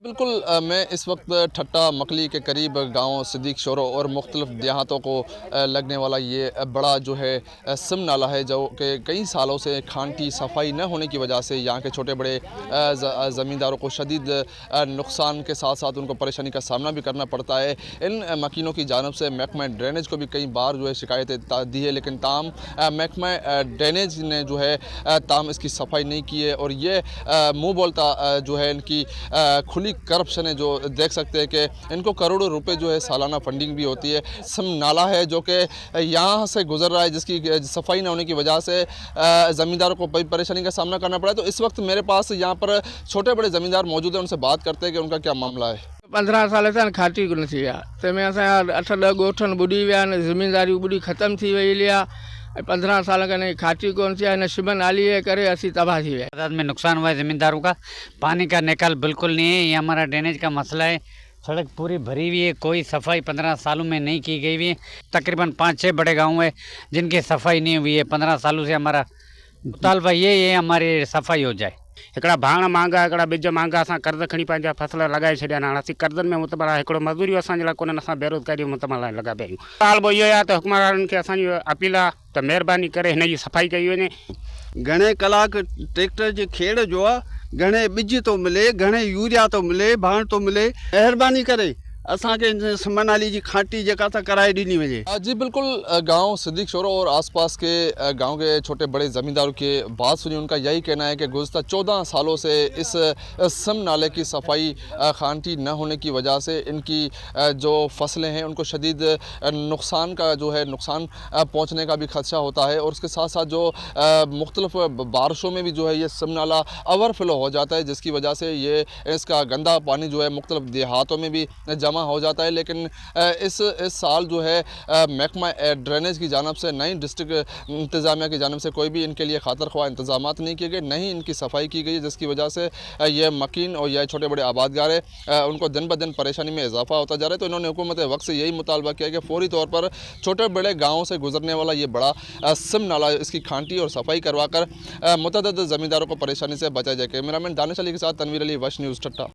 बिल्कुल मैं इस वक्त ठट्टा मकली के करीब गांव सिद्दीक शोरो और मुख्तलिफ देहातों को लगने वाला ये बड़ा जो है सिम नाला है, जो कि कई सालों से खानटी सफाई न होने की वजह से यहाँ के छोटे बड़े ज़मींदारों को शदीद नुकसान के साथ साथ उनको परेशानी का सामना भी करना पड़ता है। इन मकीनों की जानब से महकमा ड्रेनेज को भी कई बार जो है शिकायतें दी है, लेकिन ताम महकमा ड्रेनेज ने जो है ताम इसकी सफाई नहीं की है और ये मुँह बोलता जो है इनकी खुली करप्शन है। जो देख सकते हैं कि इनको करोड़ों रुपए जो है सालाना फंडिंग भी होती है। सिम नाला है जो कि यहाँ से गुजर रहा है, जिसकी सफाई न होने की वजह से ज़मींदारों को परेशानी का सामना करना पड़ा है। तो इस वक्त मेरे पास यहाँ पर छोटे बड़े ज़मींदार मौजूद हैं, उनसे बात करते हैं कि उनका क्या मामला है। 15 साल थिया खाती कोन थी विया तंहिंमें असांजा 8-10 ॻोठनि ॿुॾी विया आहिनि, ज़मीनदारी ॿुॾी ख़तमु थी वई आहे। 15 साल खां हिन खाती कोन थी आहे, हिन शिबन नाली जे करे असीं तबाह थी विया। तादाद में नुकसान हुआ है ज़मींदारों का। पानी का निकाल बिल्कुल नहीं है, ये हमारा ड्रेनेज का मसला है। सड़क पूरी भरी हुई है, कोई सफाई 15 सालों में नहीं की गई हुई है। तकरीबन 5-6 बड़े गाँव हैं जिनकी सफाई नहीं हुई है। 15 सालों से हमारा मुतालबा ये है हमारी सफाई हो जाए। हिकिड़ा भाण मांगा, हिकिड़ा ॿिज मांगा, असां कर्ज़ खणी पंहिंजा फसल लॻाए छॾिया आहिनि। हाणे असीं कर्ज़नि में मुतमल आहे, हिकिड़ो मज़दूरी असांजे लाइ कोन्हनि, असां बेरोज़गारी मुतमल लाइ लॻा पिया आहियूं। तालबो इहो आहे त हुकुमराननि खे असांजी अपील आहे त महिरबानी करे हिन जी सफ़ाई कई वञे। घणे कलाक ट्रैक्टर जे खेड़ जो आहे, घणे ॿिज थो मिले, घणे यूरिया थो मिले, भाण थो मिले। महिरबानी करे असांखे सिम नाली जी खांटी जेका था कराए ॾिनी वञे। जी बिल्कुल, गांव सिद्दीक शोरो और आसपास के गांव के छोटे बड़े ज़मींदारों की बात सुनी। उनका यही कहना है कि गुज़श्ता 14 सालों से इस सिम नाले की सफाई खांटी न होने की वजह से इनकी जो फसलें हैं उनको शदीद नुकसान का जो है नुकसान पहुँचने का भी खदशा होता है। और उसके साथ साथ जो मुख्तलिफ बारिशों में भी जो है ये सिम नाला ओवरफ्लो हो जाता है, जिसकी वजह से ये इसका गंदा पानी जो है मुख्तलिफ देहातों में भी जमा हो जाता है। लेकिन इस साल जो है महकमा ड्रेनेज की जानब से नई डिस्ट्रिक्ट इंतज़ामिया की जानब से कोई भी इनके लिए खातर ख्वाह इंतजाम नहीं किए गए, नहीं इनकी सफाई की गई, जिसकी वजह से ये मकीन और यह छोटे बड़े आबादगार उनको दिन ब दिन परेशानी में इजाफा होता जा रहा है। तो इन्होंने हुकूमत वक्त से यही मुतालबा किया कि फौरी तौर पर छोटे बड़े गाँवों से गुजरने वाला ये बड़ा सिम नाला इसकी खांटी और सफाई करवा कर मुतअद्दिद ज़मींदारों को परेशानी से बचा जाए। कैमरामैन दानिश अली के साथ तनवीर अली, वश न्यूज़ ठट्टा।